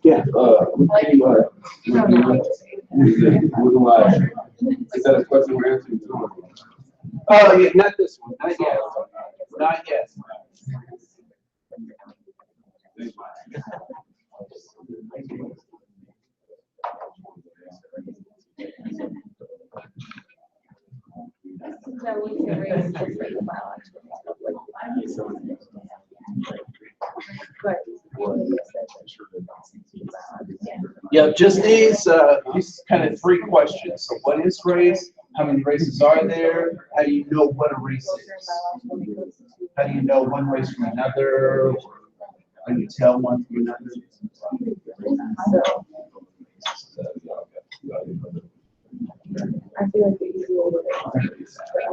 Yeah. Is that a question we're answering too? Oh, yeah, not this one. Not yet. Not yet. Yeah, just these kind of three questions. So what is race? How many races are there? How do you know what a race is? How do you know one race from another? How do you tell one from another? I feel like the easy way for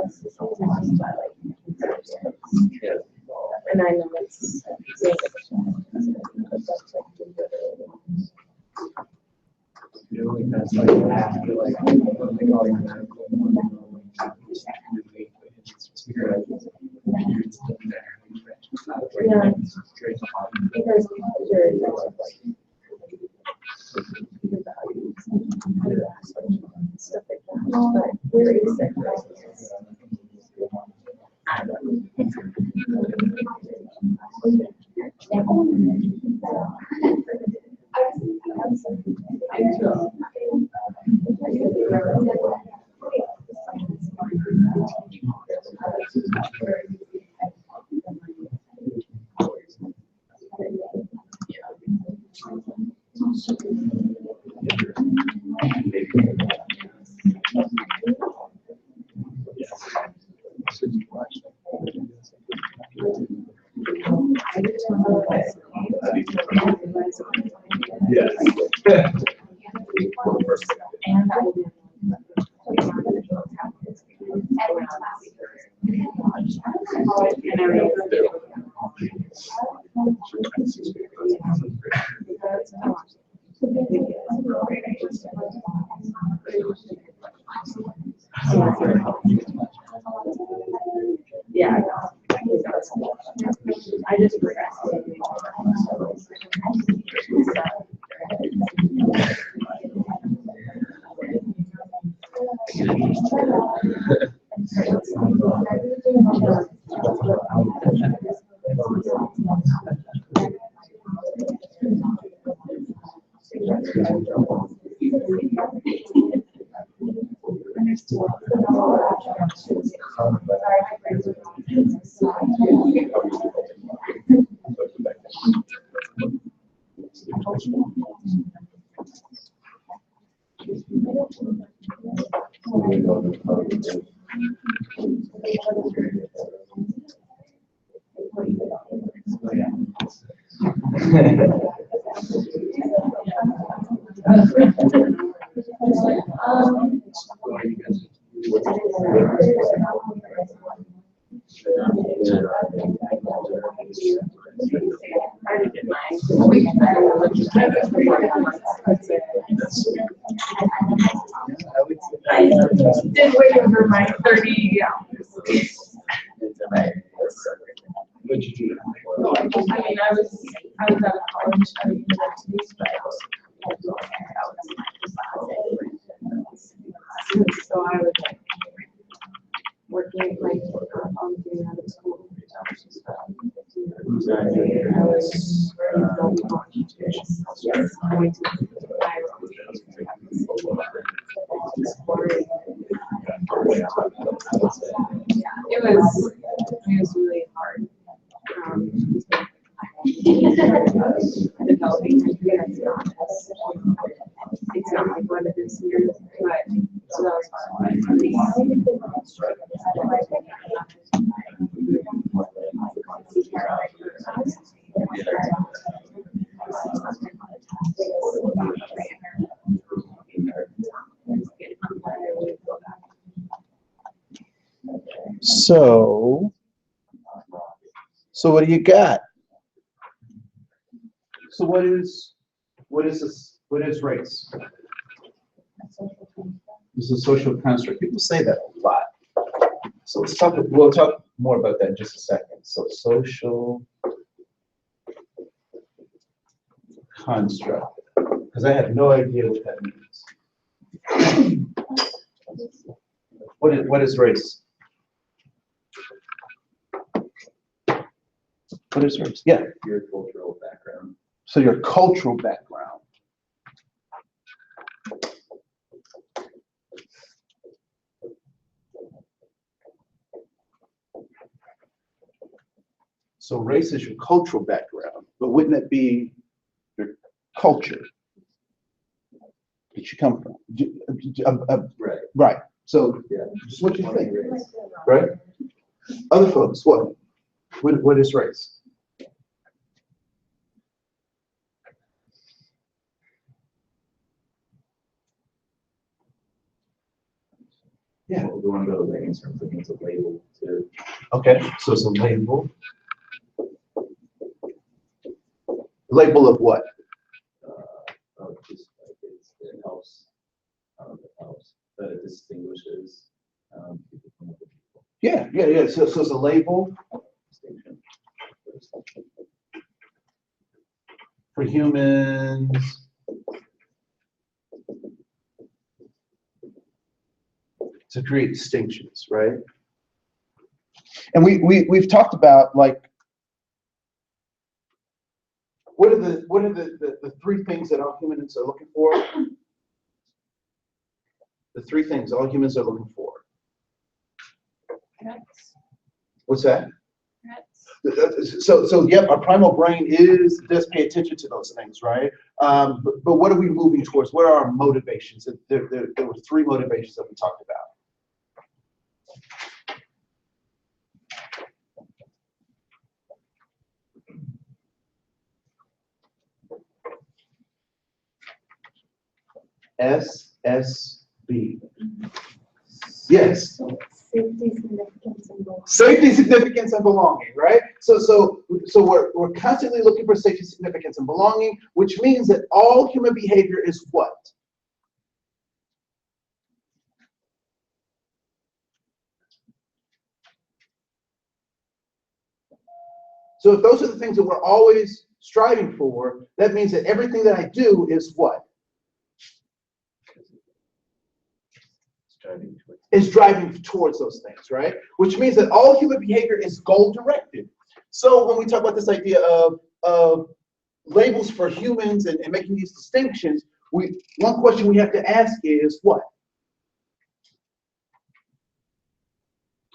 us is sometimes by like, and I know it's saying but that's like That's like after like automatically. yeah, because you're your values and stuff like that. But where is it? I don't Yes. and I yeah, I just procrastinated. I did wait over my 30 hours. What'd you do? I mean, I was out of college at university, but so I was like working like doing out of school. I was going to it was really hard. Developing country that's not it's not like what it is here, but so that was hard. So what do you got? So what is what is this? What is race? It's a social construct. People say that a lot. So we'll talk more about that in just a second. So social construct, because I have no idea what that means. What is race? What is race? Yeah. Your cultural background. So your cultural background. So race is your cultural background, but wouldn't it be your culture that you come from? Right. Right. So Yeah. just what you think, right? Other folks, what? What is race? Yeah. We want to go like in terms of it's a label to Okay, so it's a label. Label of what? just like it helps, that it distinguishes people from other people. Yeah. So it's a label Distinction. for humans. To create distinctions, right? And we've talked about like what are the three things that all humans are looking for? The three things all humans are looking for. What's that? So yep, our primal brain does pay attention to those things, right? But what are we moving towards? What are our motivations? There were three motivations that we talked about. SSB. Yes. Safety, significance, and belonging. Safety, significance, and belonging, right? So we're constantly looking for safety, significance, and belonging, which means that all human behavior is what? So if those are the things that we're always striving for, that means that everything that I do is what? Is driving towards those things, right? Which means that all human behavior is goal-directed. So when we talk about this idea of labels for humans and making these distinctions, one question we have to ask is what?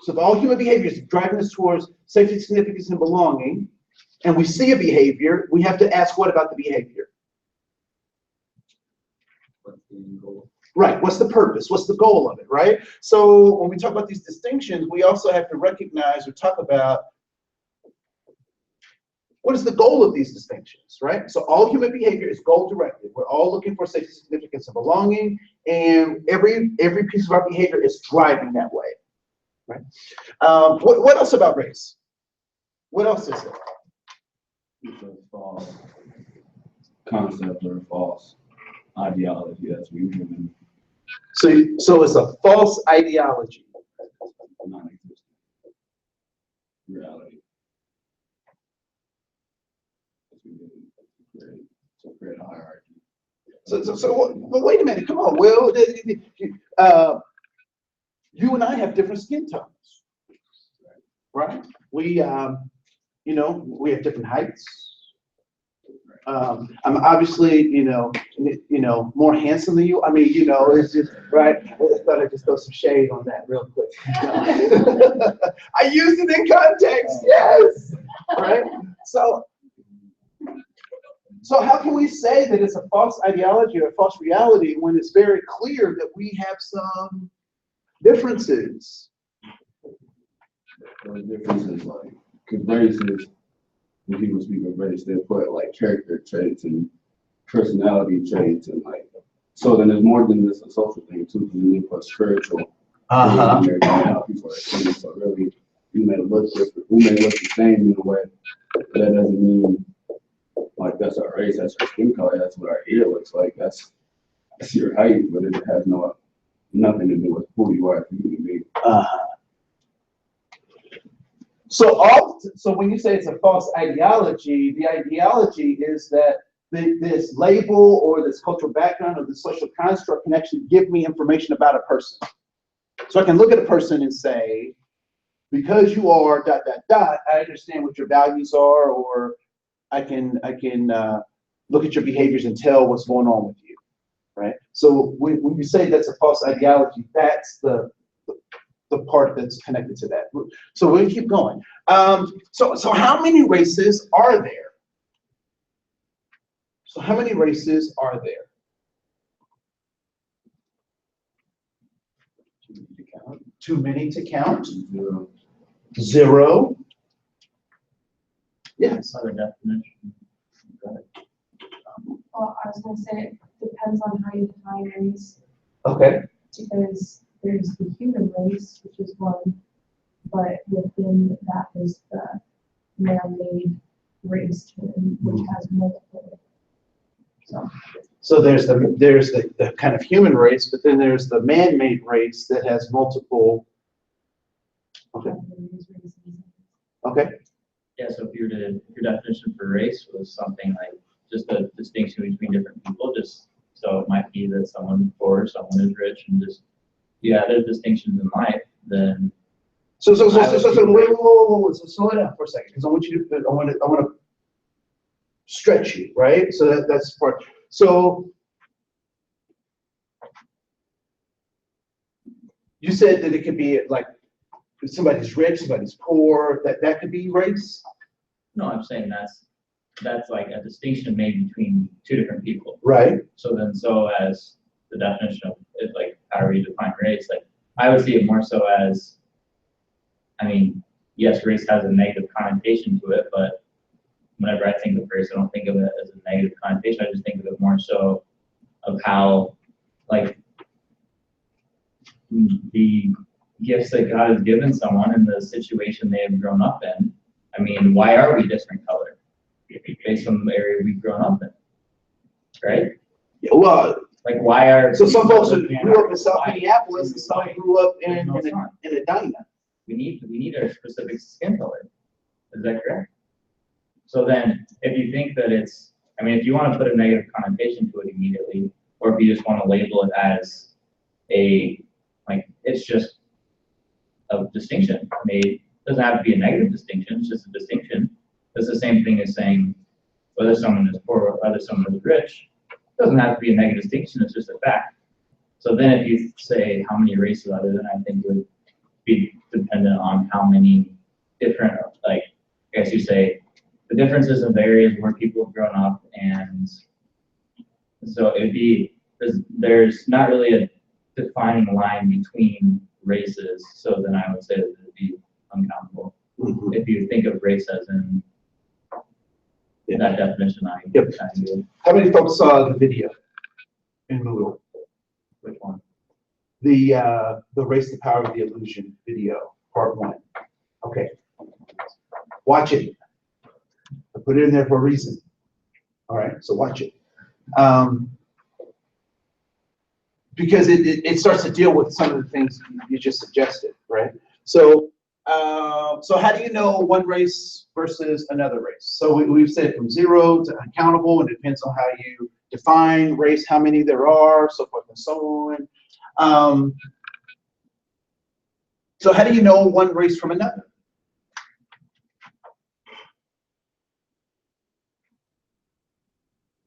So if all human behavior is driving us towards safety, significance, and belonging, and we see a behavior, we have to ask what about the behavior? What's the end goal? Right, what's the purpose? What's the goal of it, right? So when we talk about these distinctions, we also have to recognize or talk about what is the goal of these distinctions, right? So all human behavior is goal-directed. We're all looking for safety, significance, and belonging, and every piece of our behavior is driving that way, right? What else about race? What else is it? It's a false concept or a false ideology that's we human So it's a false ideology. non-existent reality. To create a hierarchy. But wait a minute, come on, Will. You and I have different skin tones, right? We have different heights. I'm obviously, more handsome than you. I mean, it's just right. I thought I'd just throw some shade on that real quick. I used it in context, yes, right? So how can we say that it's a false ideology or a false reality when it's very clear that we have some differences? The difference is like, because race is, when people speak of race, they put like character traits and personality traits and like, so then there's more than just a social thing too, because you put spiritual. Uh-huh. People are saying, so really, you may look different, we may look the same in a way, but that doesn't mean like that's our race, that's our skin color, that's what our ear looks like, that's your height, but it has nothing to do with who you are as a human being. So when you say it's a false ideology, the ideology is that this label or this cultural background or this social construct can actually give me information about a person. So I can look at a person and say, because you are ... I understand what your values are, or I can look at your behaviors and tell what's going on with you, right? So when you say that's a false ideology, that's the part that's connected to that. So we'll keep going. So how many races are there? So how many races are there? Too many to count? Zero. Yes. Other definition. Well, I was gonna say, it depends on how you define race, Okay. because there's the human race, which is one, but within that is the man-made race, which has multiple. So there's the kind of human race, but then there's the man-made race that has multiple. Okay. Okay. Yeah, so if your definition for race was something like just a distinction between different people, just so it might be that someone's poor, someone is rich, and just there's distinctions in life, then. So wait, so slow it down for a second, because I want to stretch you, right? So that's part. So you said that it could be like if somebody's rich, somebody's poor, that could be race? No, I'm saying that's like a distinction made between two different people. Right. So as the definition of it, like how you define race, like I would see it more so as, I mean, yes, race has a negative connotation to it, but whenever I think of race, I don't think of it as a negative connotation. I just think of it more so of how, like, the gifts that God has given someone and the situation they have grown up in. I mean, why are we different color based on the area we've grown up in, right? Yeah, well, like why are so some folks grew up in South why- Minneapolis and some grew up in No, it's not. a diner. We need a specific skin color. Is that correct? So then, if you think that it's, I mean, if you want to put a negative connotation to it immediately, or if you just want to label it as it's just a distinction made, it doesn't have to be a negative distinction, it's just a distinction. It's the same thing as saying whether someone is poor or whether someone is rich. It doesn't have to be a negative distinction, it's just a fact. So then if you say how many races are there, then I think it would be dependent on how many different, like, I guess you say, the differences in the areas where people have grown up, and so it'd be, there's not really a defining line between races, so then I would say that it'd be uncountable. Mm-hmm. If you think of race as in that definition, I do. How many folks saw the video in Moodle? Which one? The Race the Power of the Illusion video, part 1. Okay. Watch it. I put it in there for a reason. All right, so watch it. Because it starts to deal with some of the things you just suggested, right? So how do you know one race versus another race? So we've said from 0 to uncountable, and it depends on how you define race, how many there are, so forth and so on. So how do you know one race from another?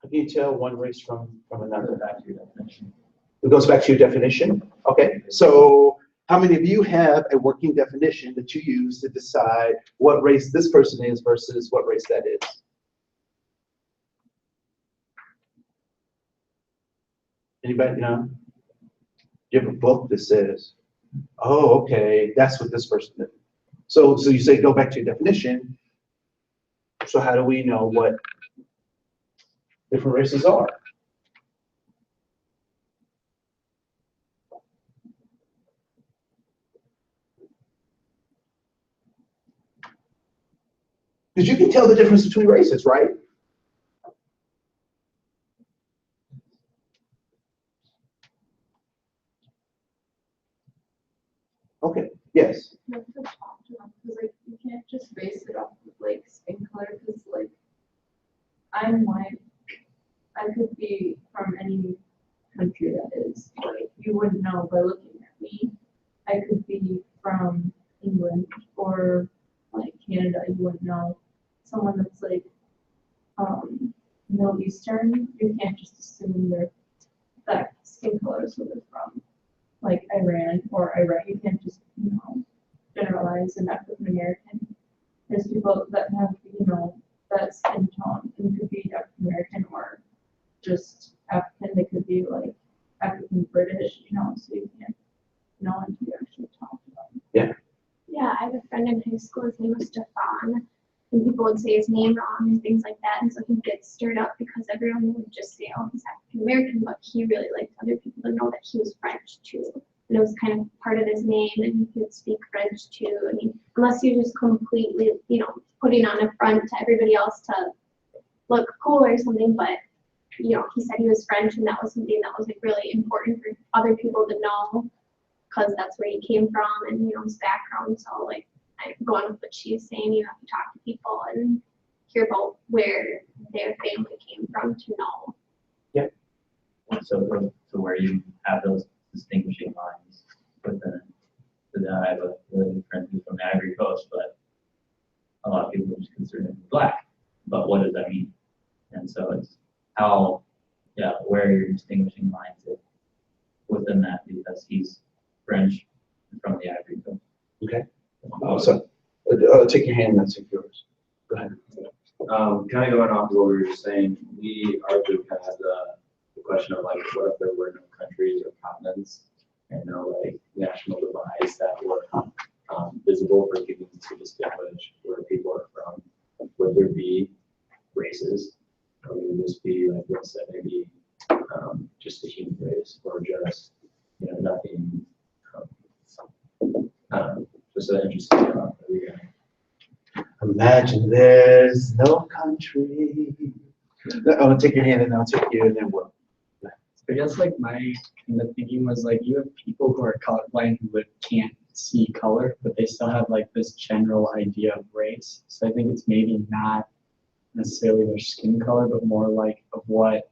How can you tell one race from another? Back to your definition. It goes back to your definition. Okay, so how many of you have a working definition that you use to decide what race this person is versus what race that is? Anybody know? You have a book that says, oh, okay, that's what this person is. So you say go back to your definition. So how do we know what different races are? Because you can tell the difference between races, right? Yes. You have to talk to them, because like, you can't just base it off of like skin color, because like, I'm white, I could be from any country that is, like, you wouldn't know by looking at me. I could be from England or like Canada, you wouldn't know. Someone that's like, Middle Eastern, you can't just assume they're that skin color, so they're from like Iran or Iraq. You can't just, generalize an African American. There's people that have, that skin tone and could be African American or just African. They could be like African British, so you can't know until you actually talk to them. Yeah, I have a friend in high school, his name was Stefan, and people would say his name wrong and things like that, and so he'd get stirred up because everyone would just say, oh, he's African American, but he really liked other people to know that he was French too. And it was kind of part of his name, and he could speak French too. I mean, unless you're just completely, putting on a front to everybody else to look cool or something, but, he said he was French, and that was something that was like really important for other people to know, because that's where he came from and, his background. So, like, going with what she's saying, you have to talk to people and hear about where their family came from to know. So where you have those distinguishing lines within, because I have a really good friend who's from the Ivory Coast, but a lot of people just consider him black. But what does that mean? And so it's how, where your distinguishing lines is within that, because he's French from the Ivory Coast. Okay. So, take your hand and then take yours. Go ahead. Kind of going off of what we were just saying, our group had the question of like, what if there were no countries or continents and no like national divides that were visible for people to distinguish where people are from? Would there be races? Or would this be like, let's say maybe just the human race, or just nothing? Just an interesting thought that we got. Imagine there's no country. I'm gonna take your hand and I'll take you and then what? I guess like my kind of thinking was like, you have people who are colorblind who can't see color, but they still have like this general idea of race. So I think it's maybe not necessarily their skin color, but more like of what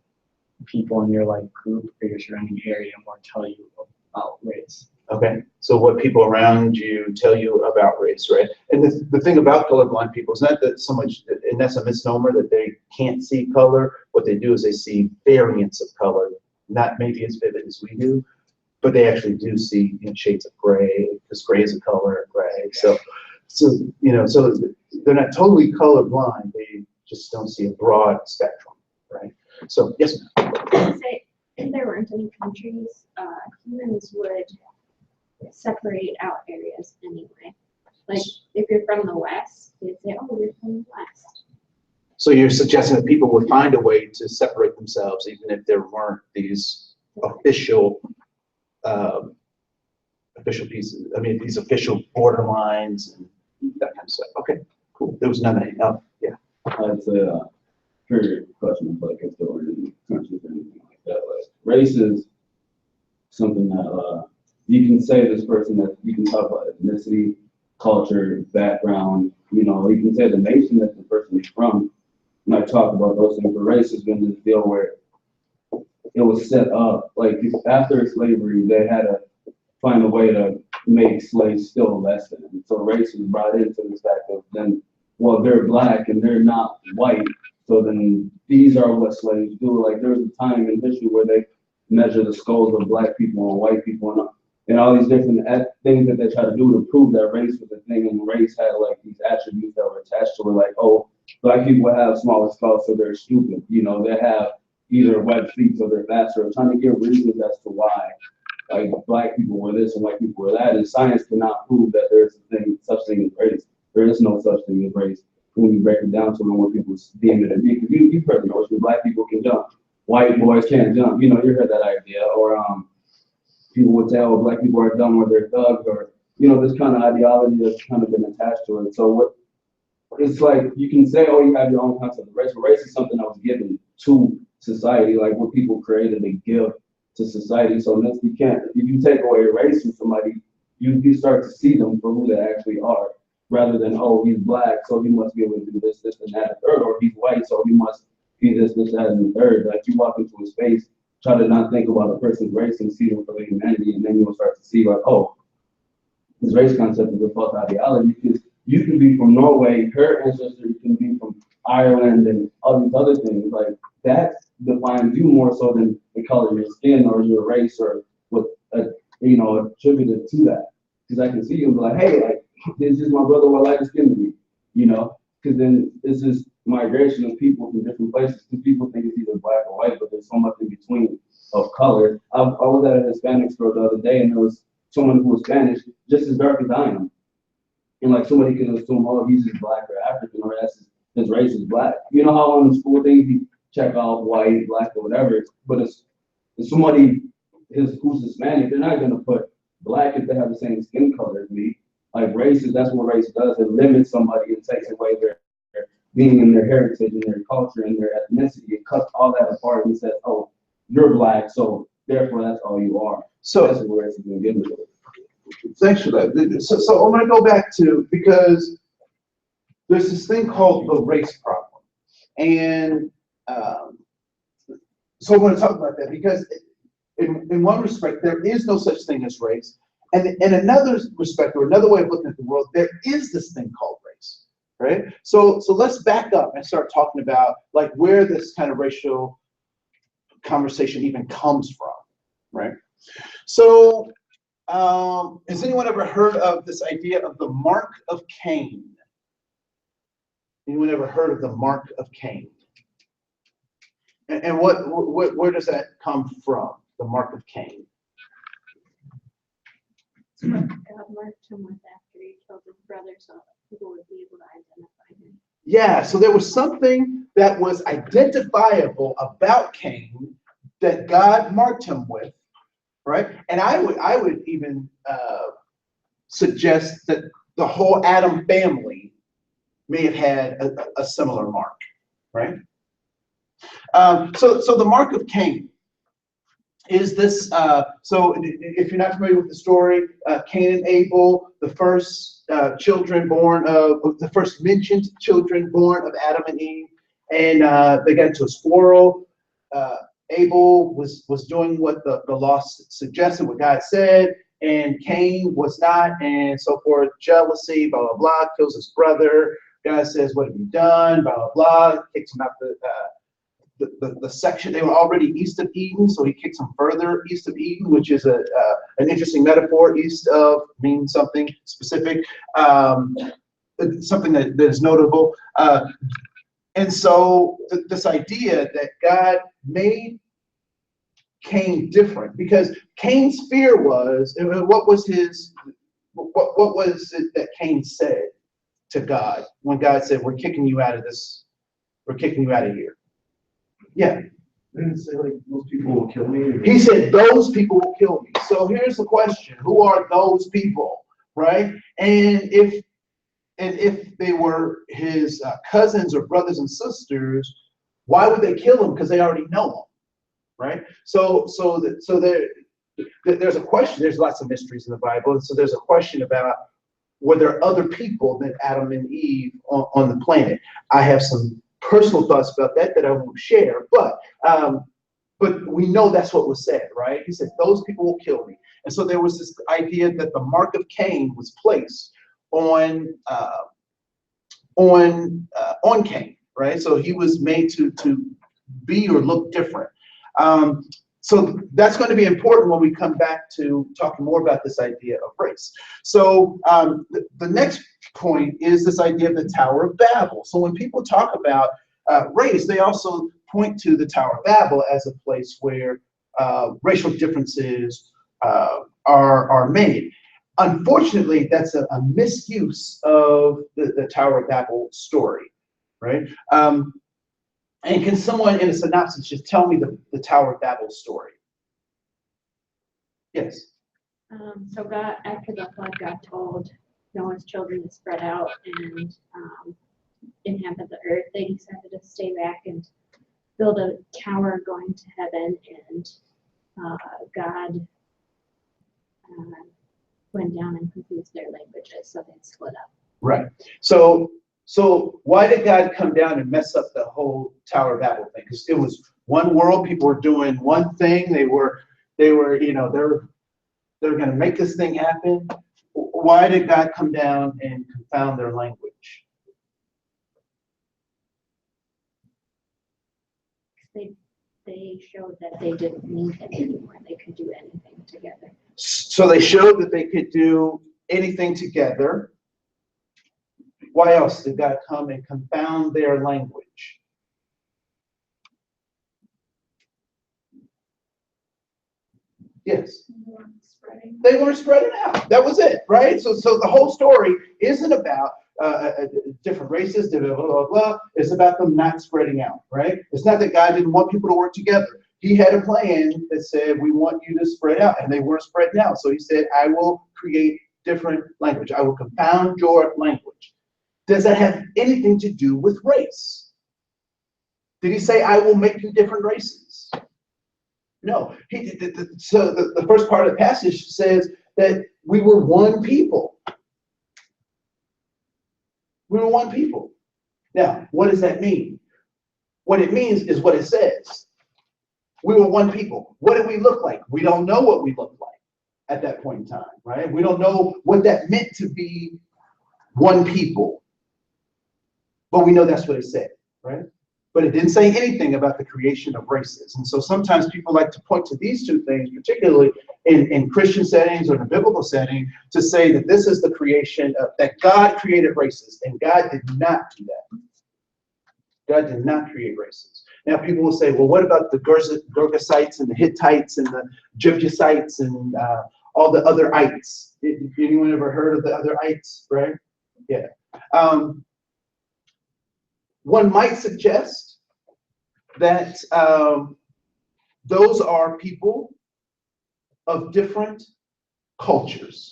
people in your like group or your surrounding area more tell you about race. Okay, so what people around you tell you about race, right? And the thing about colorblind people is not that so much, and that's a misnomer, that they can't see color. What they do is they see variants of color, not maybe as vivid as we do, but they actually do see shades of gray, because gray is a color of gray. So they're not totally colorblind. They just don't see a broad spectrum, right? So yes, ma'am. I would say if there weren't any countries, humans would separate out areas anyway. Like if you're from the West, they'd say, oh, you're from the West. So you're suggesting that people would find a way to separate themselves, even if there weren't these official pieces. I mean, these official borderlines and that kind of stuff. Okay, cool. There was none of that. Yeah. I'd say, period question, like if there were any countries or anything like that. Like race is something that you can say this person, that you can talk about ethnicity, culture, background, you can say the nation that the person is from. And I talk about those things. But race has been this deal where it was set up, like after slavery, they had to find a way to make slaves still less than them. So race was brought into this fact of then, well, they're black and they're not white, so then these are what slaves do. Like there was a time in history where they measure the skulls of black people and white people and all these different things that they try to do to prove that race was a thing, and race had like these attributes that were attached to it, like, oh, black people have smaller skulls, so they're stupid. They have either web feet, so they're faster. Trying to get reasons as to why, like, black people were this and white people were that, and science cannot prove that there's such thing as race. There is no such thing as race. When you break it down to when people deem it a big, you've heard the notion black people can jump, white boys can't jump. You heard that idea, or people would say, oh, black people are dumb or they're thugs, or this kind of ideology that's kind of been attached to it. So it's like you can say, oh, you have your own concept of race, but race is something that was given to society, like what people created and give to society. So if you take away race from somebody, you start to see them for who they actually are, rather than, oh, he's black, so he must be able to do this, this, and that, and third, or he's white, so he must be this, this, that, and the third. Like, you walk into a space, try to not think about a person's race and see them for their humanity, and then you'll start to see, like, oh, this race concept is a false ideology, because you can be from Norway, her ancestors can be from Ireland, and all these other things. Like, that defines you more so than the color of your skin or your race or what, attributed to that. Because I can see you and be like, hey, like, this is my brother with lighter skin than me, because then it's this migration of people from different places. Because people think it's either black or white, but there's so much in between of color. I was at a Hispanic store the other day, and there was someone who was Spanish, just as dark as I am. And like, somebody can assume, oh, he's just black or African, or his race is black. You know how on the school things you check off white, black, or whatever, but if somebody who's Hispanic, they're not gonna put black if they have the same skin color as me. Like, race that's what race does. It limits somebody and takes away their being and their heritage and their culture and their ethnicity. It cuts all that apart and says, oh, you're black, so therefore that's all you are. So that's where it's gonna get me. thanks for that. So I'm gonna go back to, because there's this thing called the race problem. And so I'm gonna talk about that, because in one respect, there is no such thing as race. And in another respect, or another way of looking at the world, there is this thing called race, right? So let's back up and start talking about like where this kind of racial conversation even comes from, right? So has anyone ever heard of this idea of the mark of Cain? Anyone ever heard of the mark of Cain? And where does that come from? The mark of Cain. God marked him with after he killed his brother, so people would be able to identify him. Yeah, so there was something that was identifiable about Cain that God marked him with, right? And I would even suggest that the whole Adam family may have had a similar mark, right? So the mark of Cain is this. So if you're not familiar with the story, Cain and Abel, the first the first mentioned children born of Adam and Eve, and they got into a quarrel. Abel was doing what the law suggested, what God said, and Cain was not, and so forth. Jealousy, blah blah blah, kills his brother. God says, "What have you done?" Blah blah blah. Kicks him out the section. They were already east of Eden, so he kicks them further east of Eden, which is an interesting metaphor. East of means something specific, something that is notable. And so this idea that God made Cain different, because Cain's fear was, what was it that Cain said to God when God said, "We're kicking you out of this. We're kicking you out of here"? Yeah. Didn't say like those people will kill me. He said, "Those people will kill me." So here's the question: who are those people, right? And if they were his cousins or brothers and sisters, why would they kill him? Because they already know him, right? So there's a question. There's lots of mysteries in the Bible, and so there's a question about, were there other people than Adam and Eve on the planet? I have some personal thoughts about that I won't share, but we know that's what was said, right? He said, "Those people will kill me." And so there was this idea that the mark of Cain was placed on Cain, right? So he was made to be or look different. So that's going to be important when we come back to talking more about this idea of race. So the next point is this idea of the Tower of Babel. So when people talk about race, they also point to the Tower of Babel as a place where racial differences are made. Unfortunately, that's a misuse of the Tower of Babel story, right? And can someone in a synopsis just tell me the Tower of Babel story? Yes. So God, after the flood, God told Noah's children to spread out and inhabit the earth. They decided to stay back and build a tower going to heaven, and God went down and confused their languages, so they split up. Right. So why did God come down and mess up the whole Tower of Babel thing? Because it was one world, people were doing one thing, they were, you know, they're going to make this thing happen. Why did God come down and confound their language? They showed that they didn't need it anymore. They could do anything together. So they showed that they could do anything together. Why else did God come and confound their language? Yes. Spreading. They weren't spreading out. That was it, right? So the whole story isn't about different races, blah, blah, blah, blah. It's about them not spreading out, right? It's not that God didn't want people to work together. He had a plan that said, we want you to spread out, and they weren't spreading out. So he said, I will create different language. I will confound your language. Does that have anything to do with race? Did he say, I will make you different races? No. So the first part of the passage says that we were one people. We were one people. Now, what does that mean? What it means is what it says. We were one people. What did we look like? We don't know what we looked like at that point in time, right? We don't know what that meant to be one people. But we know that's what it said, right? But it didn't say anything about the creation of races. And so sometimes people like to point to these two things, particularly in Christian settings or in a biblical setting, to say that this is the creation of, that God created races, and God did not do that. God did not create races. Now people will say, well, what about the Gergesites and the Hittites and the Jebusites and all the other ites? Anyone ever heard of the other ites, right? Yeah. One might suggest that those are people of different cultures,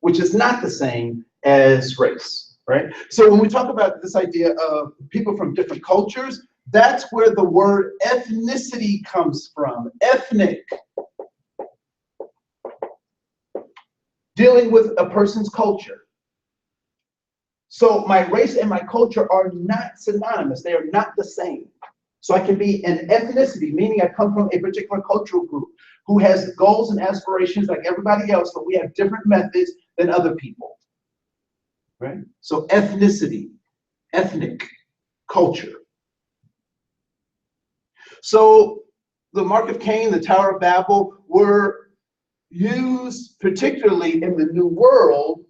which is not the same as race, right? So when we talk about this idea of people from different cultures, that's where the word ethnicity comes from. Ethnic. Dealing with a person's culture. So my race and my culture are not synonymous. They are not the same. So I can be an ethnicity, meaning I come from a particular cultural group who has goals and aspirations like everybody else, but we have different methods than other people, right? So ethnicity, ethnic, culture. So the Mark of Cain, the Tower of Babel were used particularly in the New World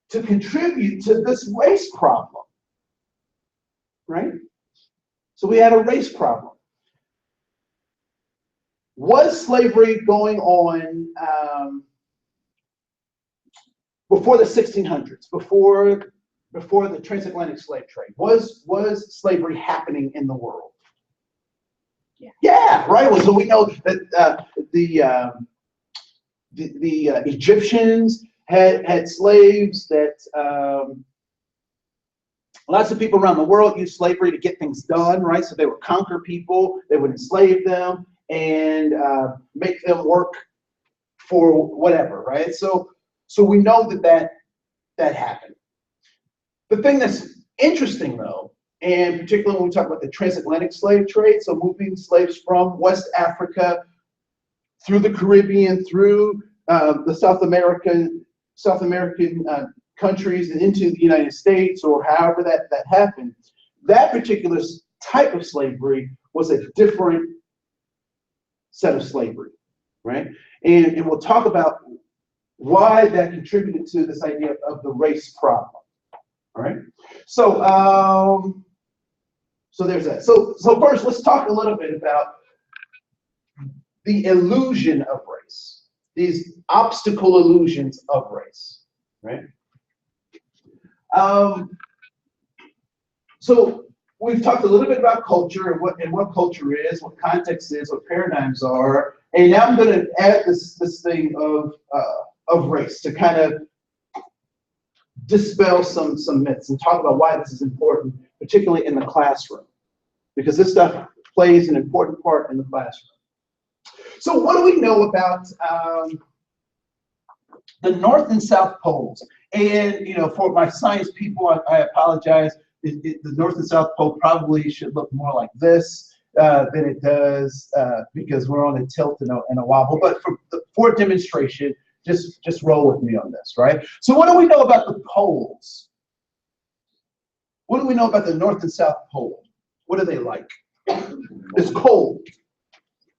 to contribute to this race problem, right? So we had a race problem. Was slavery going on before the 1600s, before the transatlantic slave trade? Was slavery happening in the world? Yeah, right. Well, so we know that the Egyptians had slaves, that lots of people around the world used slavery to get things done, right? So they would conquer people, they would enslave them, and make them work for whatever, right? So we know that happened. The thing that's interesting, though, and particularly when we talk about the transatlantic slave trade, so moving slaves from West Africa through the Caribbean, through the South American countries and into the United States, or however that happened, that particular type of slavery was a different set of slavery, right? And we'll talk about why that contributed to this idea of the race problem. All right. So there's that. So first, let's talk a little bit about the illusion of race, these obstacle illusions of race, right? So we've talked a little bit about culture and what culture is, what context is, what paradigms are, and now I'm going to add this thing of race to kind of dispel some myths and talk about why this is important, particularly in the classroom, because this stuff plays an important part in the classroom. So what do we know about the North and South poles. And, for my science people, I apologize. The North and South pole probably should look more like this than it does because we're on a tilt and a wobble. But for demonstration, just roll with me on this, right? So what do we know about the poles? What do we know about the North and South pole? What are they like? It's cold.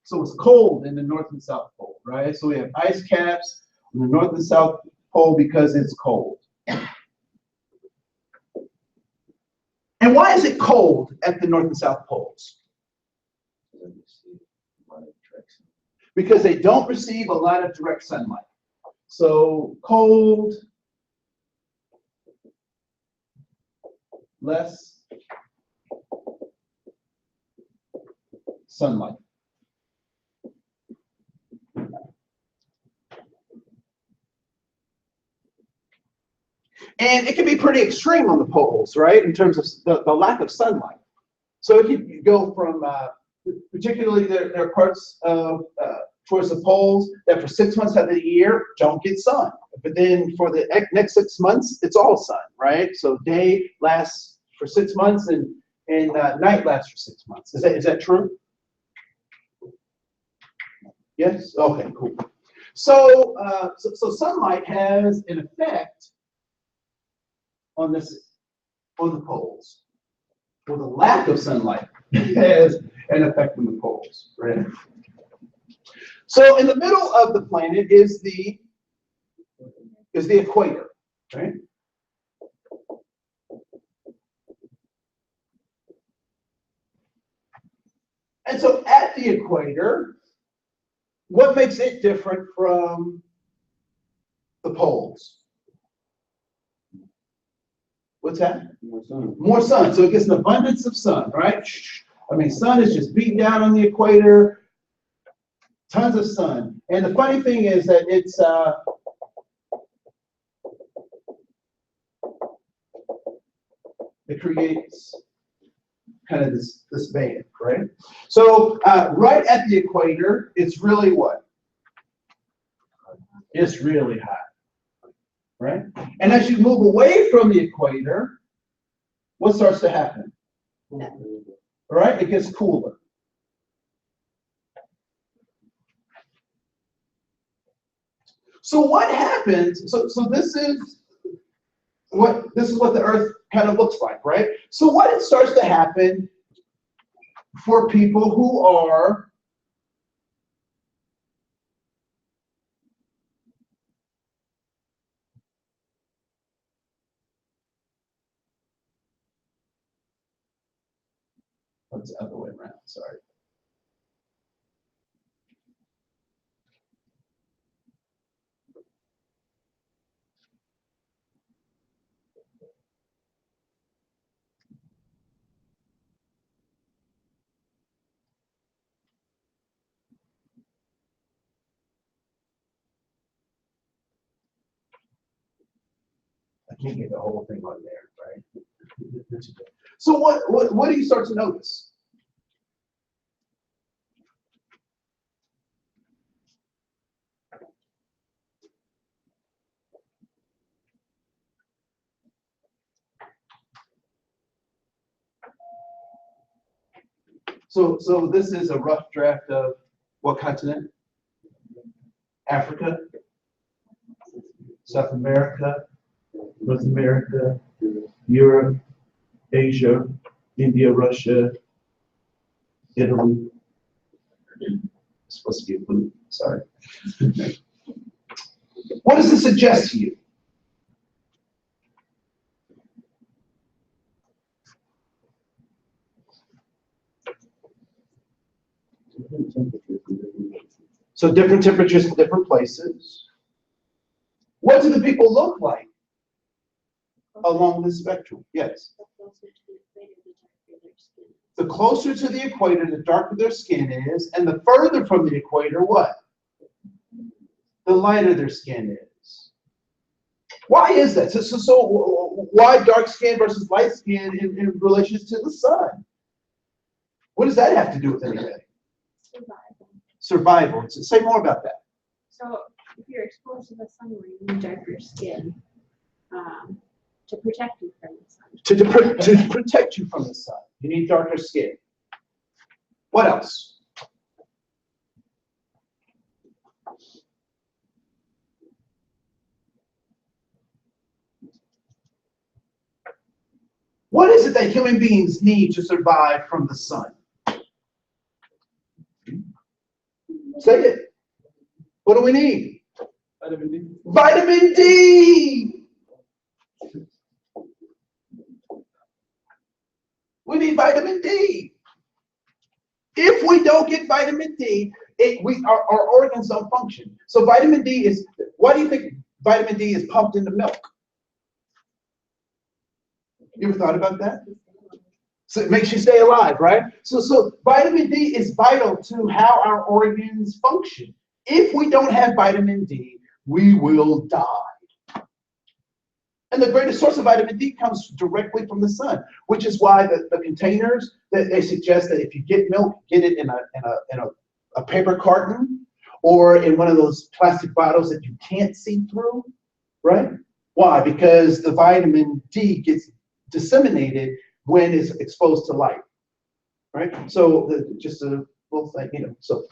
So it's cold in the North and South pole, right? So we have ice caps on the North and South pole because it's cold. And why is it cold at the North and South poles? Because they don't receive a lot of direct sunlight. So cold, less sunlight. And it can be pretty extreme on the poles, right, in terms of the lack of sunlight. So it can go from, particularly there are parts of towards the poles that for 6 months out of the year don't get sun. But then for the next 6 months, it's all sun, right? So day lasts for 6 months and night lasts for 6 months. Is that true? Yes? Okay, cool. So, so sunlight has an effect on the poles. Well, the lack of sunlight has an effect on the poles, right? So in the middle of the planet is the equator, right? And so at the equator, what makes it different from the poles? What's that? More sun. More sun. So it gets an abundance of sun, right? I mean, sun is just beating down on the equator. Tons of sun. And the funny thing is that it creates kind of this band, right? So right at the equator, it's really what? It's really hot, right? And as you move away from the equator, what starts to happen? All right, it gets cooler. So what happens? So this is what the Earth kind of looks like, right? So what starts to happen for people who are the other way around, sorry. I can't get the whole thing on there, right? So what do you start to notice? So this is a rough draft of what continent? Africa, South America, North America, Europe, Asia, India, Russia, Italy. It's supposed to be blue, sorry. What does this suggest to you? So different temperatures in different places. What do the people look like along this spectrum? Yes. The closer to the equator, the darker their skin is, and the further from the equator, what? The lighter their skin is. Why is that? So why dark skin versus light skin in relation to the sun? What does that have to do with anything? Survival. Survival. Say more about that. So if you're exposed to the sun, you need darker skin to protect you from the sun. To protect you from the sun, you need darker skin. What else? What is it that human beings need to survive from the sun? Say it. What do we need? Vitamin D. Vitamin D! We need vitamin D. If we don't get vitamin D, our organs don't function. So vitamin D is, why do you think vitamin D is pumped into milk? You ever thought about that? So it makes you stay alive, right? So vitamin D is vital to how our organs function. If we don't have vitamin D, we will die. And the greatest source of vitamin D comes directly from the sun, which is why the containers that they suggest that if you get milk, get it in a paper carton or in one of those plastic bottles that you can't see through, right? Why? Because the vitamin D gets disseminated when it's exposed to light, right? So just a little thing, you know. So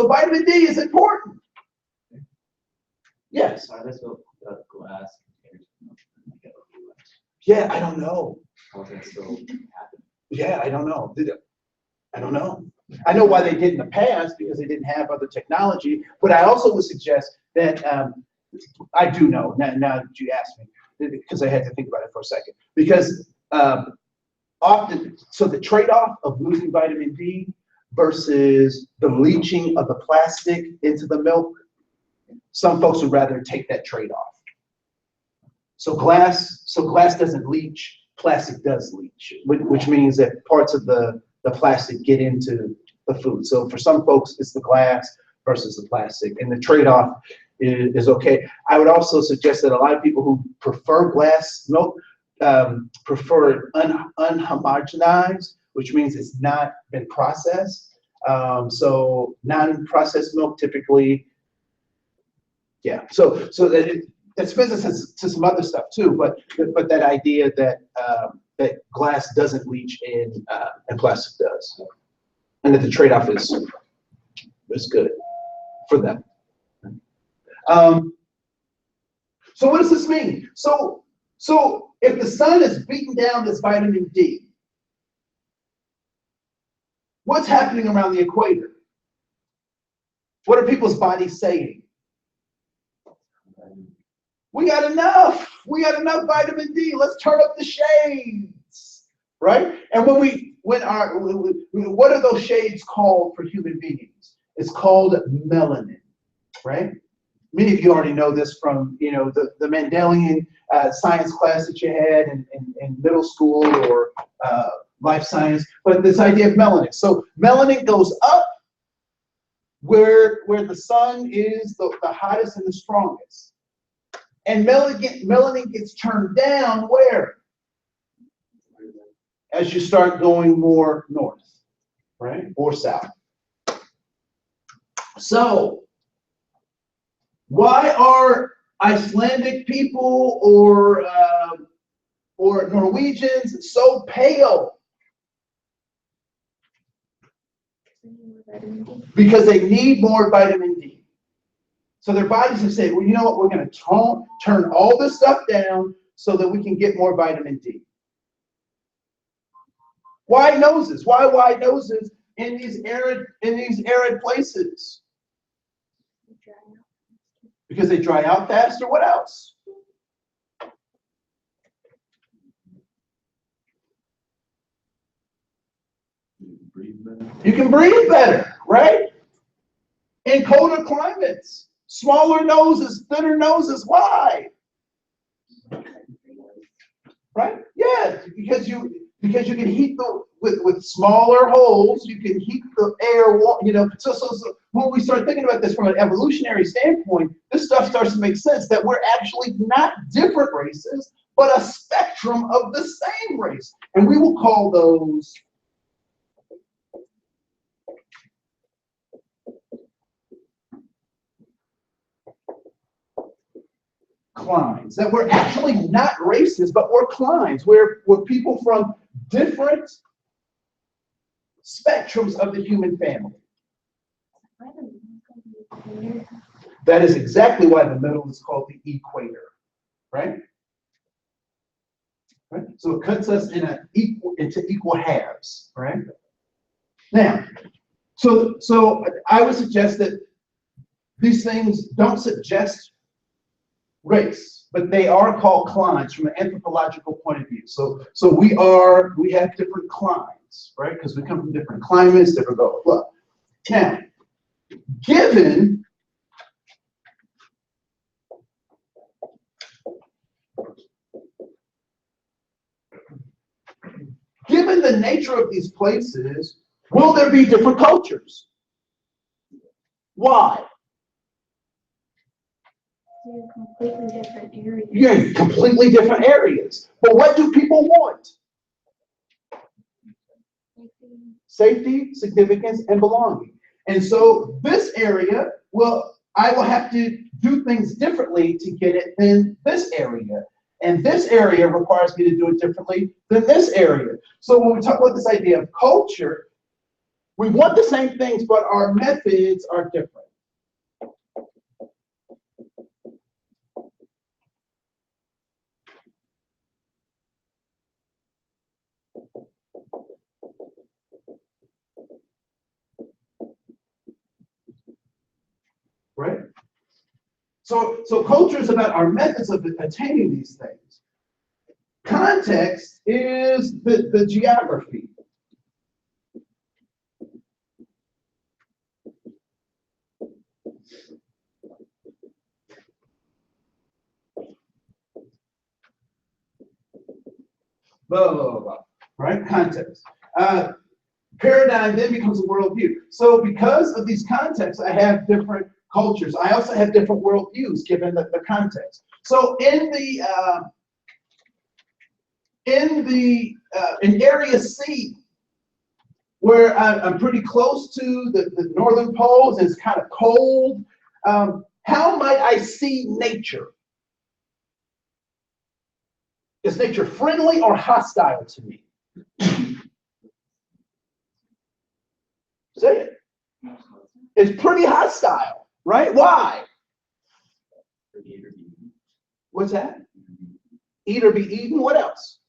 vitamin D is important. Yes. Why does the glass containers? Yeah, I don't know. How does that still happen? Yeah, I don't know. I don't know. I know why they did in the past because they didn't have other technology. But I also would suggest that I do know now that you asked me, because I had to think about it for a second. Because often, so the trade-off of losing vitamin D versus the leaching of the plastic into the milk, some folks would rather take that trade-off. So glass doesn't leach, plastic does leach, which means that parts of the plastic get into the food. So for some folks, it's the glass versus the plastic, and the trade-off is okay. I would also suggest that a lot of people who prefer glass milk prefer it unhomogenized, which means it's not been processed. So non-processed milk typically, yeah. So that it's business to some other stuff too, but that idea that that glass doesn't leach and plastic does, and that the trade-off is good for them. So what does this mean? So if the sun is beating down this vitamin D, what's happening around the equator? What are people's bodies saying? We got enough. We got enough vitamin D. Let's turn up the shades, right? And what are those shades called for human beings? It's called melanin, right? Many of you already know this from, you know, the Mendelian science class that you had in middle school or life science, but this idea of melanin. So melanin goes up where the sun is the hottest and the strongest. And melanin gets turned down where? As you start going more north, right? Or south. So why are Icelandic people or Norwegians so pale? Because they need more vitamin D. So their bodies have said, well, you know what, we're going to turn all this stuff down so that we can get more vitamin D. Why noses? Why wide noses in these arid places? Because they dry out faster. What else? You can breathe better, right? In colder climates, smaller noses, thinner noses. Why? Right? Yeah, because you can heat with smaller holes. You can heat the air. You know, so when we start thinking about this from an evolutionary standpoint, this stuff starts to make sense that we're actually not different races, but a spectrum of the same race, and we will call those clines, that we're actually not racist, but we're clines. We're people from different spectrums of the human family. That is exactly why the middle is called the equator, right? Right? So it cuts us into equal halves, right? Now, so I would suggest that these things don't suggest race, but they are called clines from an anthropological point of view. So we have different clines, right? Because we come from different climates, different blah, blah, blah. Now, given the nature of these places, will there be different cultures? Why? Completely different areas. Yeah, completely different areas. But what do people want? Safety, significance, and belonging. And so this area, well, I will have to do things differently to get it than this area. And this area requires me to do it differently than this area. So when we talk about this idea of culture, we want the same things, but our methods are different. Right? So culture is about our methods of attaining these things. Context is the geography. Blah, blah, blah, blah. Right? Context. Paradigm then becomes a worldview. So because of these contexts, I have different cultures. I also have different worldviews given the context. So in area C, where I'm pretty close to the northern poles, and it's kind of cold, how might I see nature? Is nature friendly or hostile to me? Say it. It's pretty hostile, right? Why? What's that? Eat or be eaten. What else?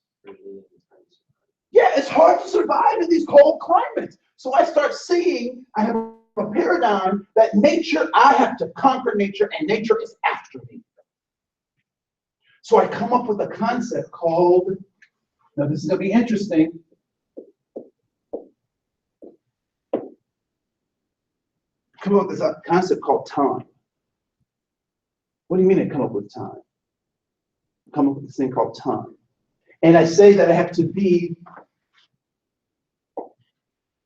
Yeah, it's hard to survive in these cold climates. So I start seeing, I have a paradigm that nature, I have to conquer nature, and nature is after me. So I come up with a concept called, now this is going to be interesting. Come up with this concept called time. What do you mean I come up with time? Come up with this thing called time. And I say that I have to be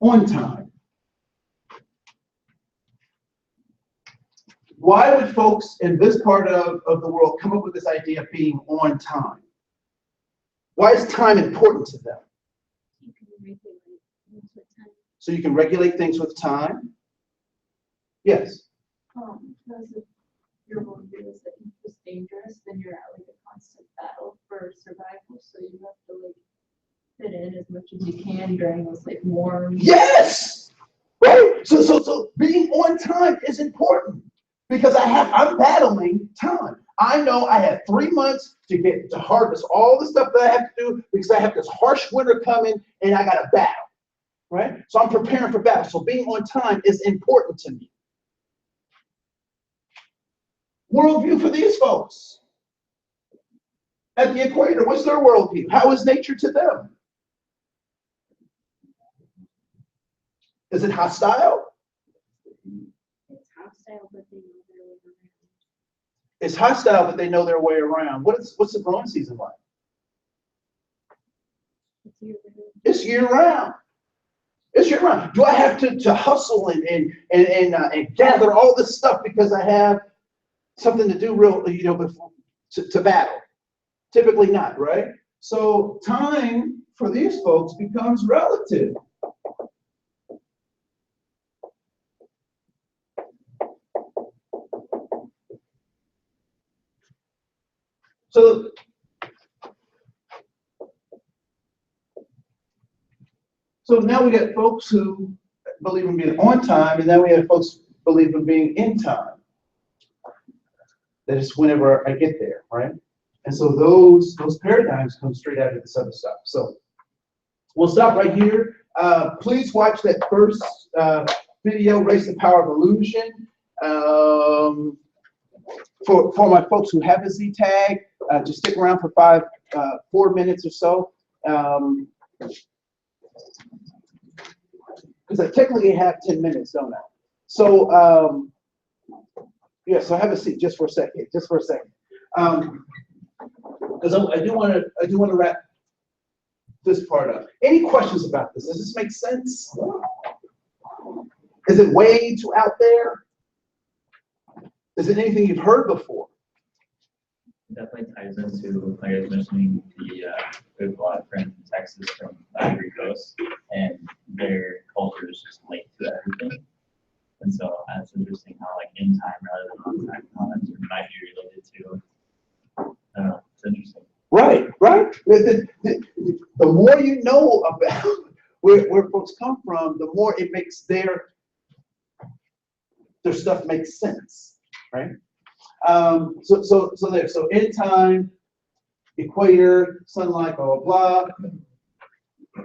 on time. Why would folks in this part of the world come up with this idea of being on time? Why is time important to them? So you can regulate things with time? Yes. Because if your worldview is that it's dangerous, then you're at like a constant battle for survival. So you have to like fit in as much as you can during those like warm. Yes. Right. So being on time is important because I'm battling time. I know I have 3 months to harvest all the stuff that I have to do because I have this harsh winter coming and I got to battle. Right. So I'm preparing for battle. So being on time is important to me. Worldview for these folks at the equator. What's their worldview? How is nature to them? Is it hostile? It's hostile, but they know their way around. It's hostile, but they know their way around. What's the growing season like? It's year round. It's year round. Do I have to hustle and gather all this stuff because I have something to do to battle? Typically not, right? So time for these folks becomes relative. So now we got folks who believe in being on time, and then we have folks who believe in being in time. That is whenever I get there, right? And so those paradigms come straight out of this other stuff. So we'll stop right here. Please watch that first video, Race the Power of Illusion. For my folks who have a Z tag, just stick around for 4 minutes or so. Because I technically have 10 minutes, don't I? So, yeah, so have a seat just for a second, because I do want to wrap this part up. Any questions about this? Does this make sense? Is it way too out there? Is it anything you've heard before? It definitely ties into, like I was mentioning, we have a lot of friends in Texas from the Ivory Coast, and their culture is just linked to everything. And so that's interesting how, like, in time rather than on time, how that might be related to. I don't know, it's interesting. Right. The more you know about where folks come from, the more it makes their stuff makes sense, right? So in time, equator, sunlight, blah, blah, blah,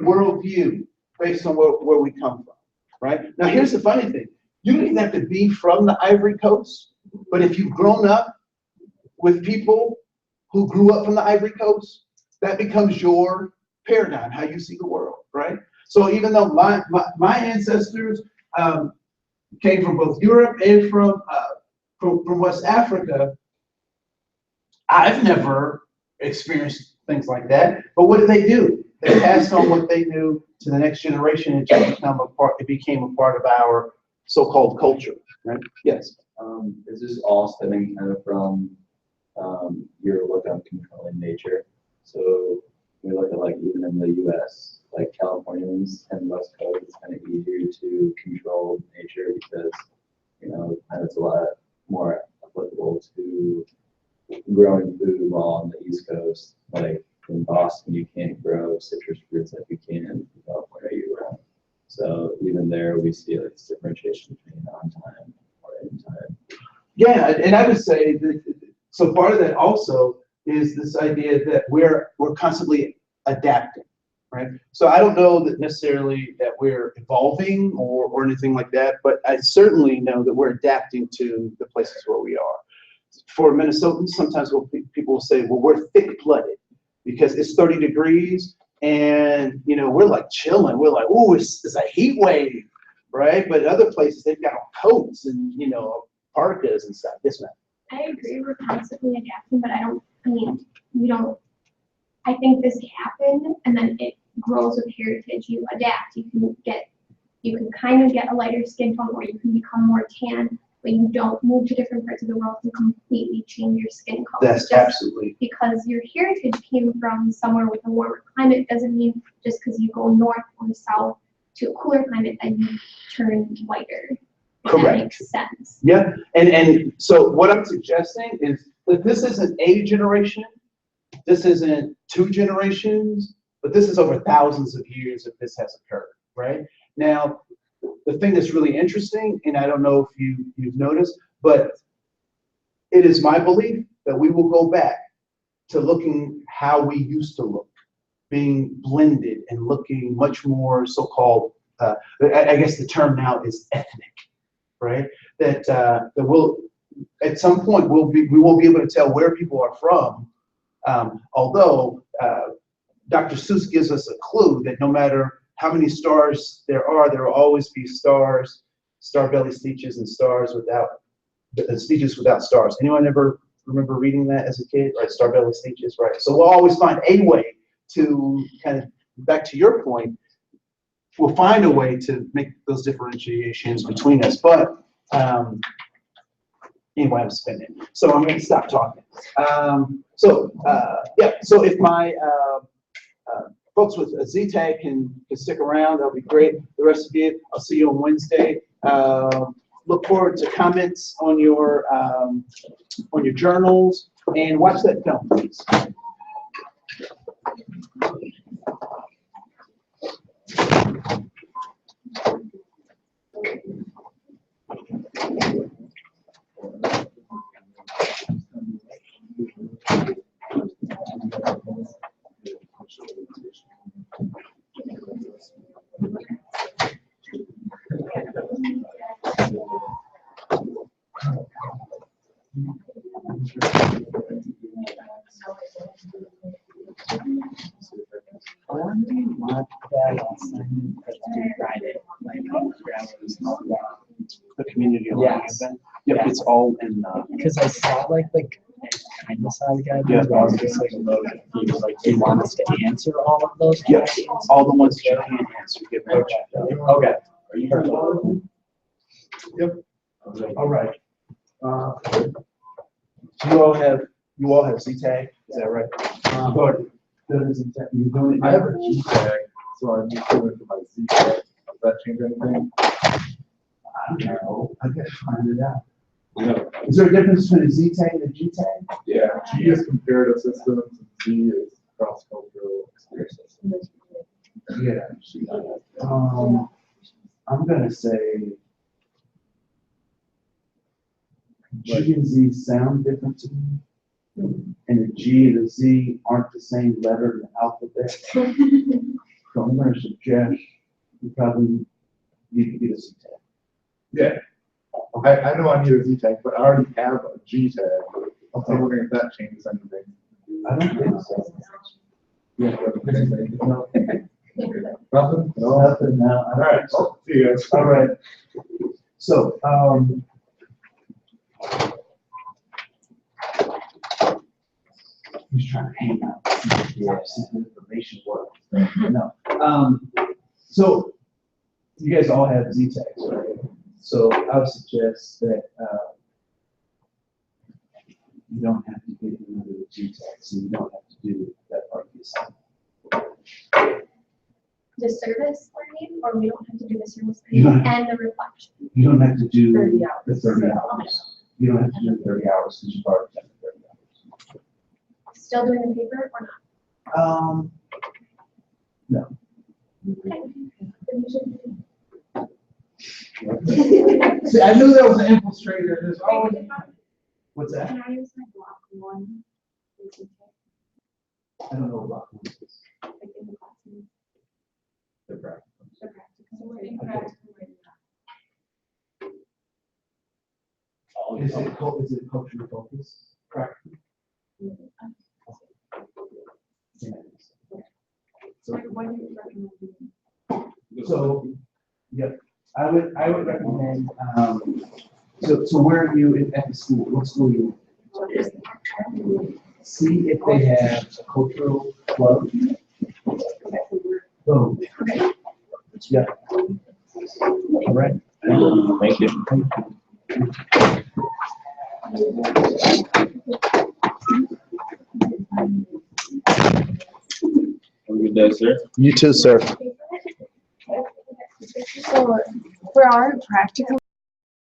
worldview based on where we come from, right? Now, here's the funny thing. You don't even have to be from the Ivory Coast, but if you've grown up with people who grew up from the Ivory Coast, that becomes your paradigm, how you see the world, right? So even though my ancestors came from both Europe and from West Africa, I've never experienced things like that. But what did they do? They passed on what they knew to the next generation, and it became a part of our so-called culture, right? Yes. Is this all stemming kind of from your look on controlling nature? So we look at, like, even in the U.S., like Californians and West Coast, it's kind of easier to control nature because, you know, kind of it's a lot more applicable to growing food, while on the East Coast, like in Boston, you can't grow citrus fruits like you can in California year-round. So even there, we see, like, this differentiation between on time or in time. Yeah, and I would say that, so part of that also is this idea that we're constantly adapting, right? So I don't know that necessarily that we're evolving or anything like that, but I certainly know that we're adapting to the places where we are. For Minnesotans, sometimes people will say, well, we're thick-blooded because it's 30 degrees and, you know, we're like chilling. We're like, ooh, it's a heat wave, right? But other places, they've got coats and, you know, parkas and stuff. Yes, ma'am. I agree, we're constantly adapting, but I think this happened and then it grows with heritage. You adapt, you can kind of get a lighter skin tone, or you can become more tan, but you don't move to different parts of the world and completely change your skin color. That's absolutely. Because your heritage came from somewhere with a warmer climate doesn't mean just because you go north or south to a cooler climate that you turn whiter. Correct. That makes sense. Yeah, and so what I'm suggesting is that this isn't a generation, this isn't 2 generations, but this is over thousands of years that this has occurred, right? Now, the thing that's really interesting, and I don't know if you've noticed, but it is my belief that we will go back to looking how we used to look, being blended and looking much more so-called, I guess the term now is ethnic, right? That we'll, at some point, we won't be able to tell where people are from, although Dr. Seuss gives us a clue that no matter how many stars there will always be stars, star-bellied Stitches, and Stitches without stars. Anyone ever remember reading that as a kid? Right, star-bellied Stitches, right? So we'll always find a way to kind of, back to your point, we'll find a way to make those differentiations between us. But anyway, I'm spinning, so I'm going to stop talking. Yeah, so if my folks with a Z tag can stick around, that'll be great. The rest of you, I'll see you on Wednesday. Look forward to comments on your journals And watch that film, please. The community Yes. event. Yep, it's all in, Because I saw I kind of saw the guy, Yeah. but I was just like, low, he was like, do you want us to answer all of those? yes, questions? all the ones that you can't answer, get back. Okay. Are you? Yep. All right. So you all have Z-Tag, is that right? Good. Z-Tag, you doing it? I have a G tag, so I'm just doing it for my Z tag. Does that change anything? I don't know, I gotta find it out. Yeah. Is there a difference between a Z-Tag and a G-Tag? Yeah, G is comparative systems, and Z is cross-cultural experiences. Yeah. I'm gonna say G and Z sound different to me. And the G and the Z aren't the same letter in the alphabet. So I'm gonna suggest you probably need to get a Z-Tag. Yeah. I know I need a Z tag, but I already have a G tag. I'm wondering if that changes anything. I don't think so. Yeah. Nothing? Nothing now. All right, well, see you guys. All right. So, he's trying to hang out, see if the information works. No. So, you guys all have Z-Tags, right? So I would suggest that, you don't have to get another G-Tag, so you don't have to do that part yourself. The service learning, or we don't have to do the service You learning don't- and the reflection. You don't have to do 30 the 30 hours. You don't have to do the 30 hours because you've already done the 30 hours. Still doing the paper or No. not? See, I knew there was an infiltrator in this. Oh, what's that? Can I use my block one? I don't know about this. Like in the classroom? The practice. The practical. So we're in practical right now. Is it cultural focus? Practice? Yeah. So like, what do you recommend doing? So, yep, I would recommend, so where are you at the school? What school are you in? See if they have a cultural club. Boom. Yeah. All right. Thank you. Have a good day, sir. You too, sir. So for our practical